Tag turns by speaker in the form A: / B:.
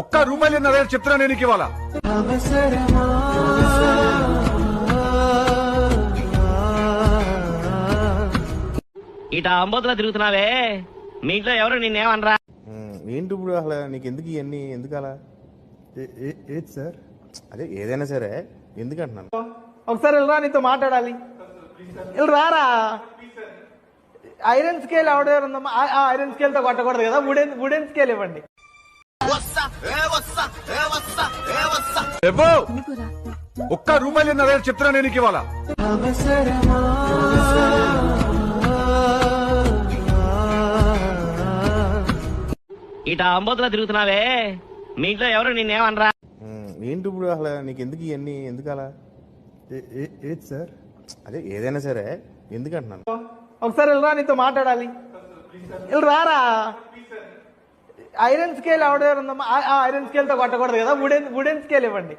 A: ఒక్క రూపాయలు చెప్తున్నా నేను ఇవాళ
B: ఇట అంబోతులా తిరుగుతున్నావే, మీ ఇంట్లో ఎవరు నిన్నేమనరా?
C: ఏంటి ఇప్పుడు అసలు నీకు ఎందుకు ఇవన్నీ ఎందుకు అలా?
D: ఏది సార్?
C: అదే ఏదైనా సరే ఎందుకు అంటున్నాను.
E: ఒకసారి వెళ్ళరా, నీతో మాట్లాడాలి. వెళ్ళి రారా. ఐరన్ స్కేల్ ఎవడెవరుందమ్మా? ఐరన్ స్కేల్ తో కొట్టకూడదు కదా, వుడెన్ స్కేల్ ఇవ్వండి.
A: ఒక్క రూపాయలు చెప్తున్నా నేను ఇవాళ
B: ఇట అంబోతులా తిరుగుతున్నావే, మీ ఇంట్లో ఎవరు నిన్నేమనరా?
C: ఏంటి ఇప్పుడు అసలు నీకు ఎందుకు ఇవన్నీ ఎందుకు అలా?
D: ఏది సార్?
C: అదే ఏదైనా సరే ఎందుకు అంటున్నాను.
E: ఒకసారి వెళ్ళరా, నీతో మాట్లాడాలి. వెళ్ళి రారా. ఐరన్ స్కేల్ ఎవడెవరుందమ్మా? ఐరన్ స్కేల్ తో కొట్టకూడదు కదా, వుడెన్ స్కేల్ ఇవ్వండి.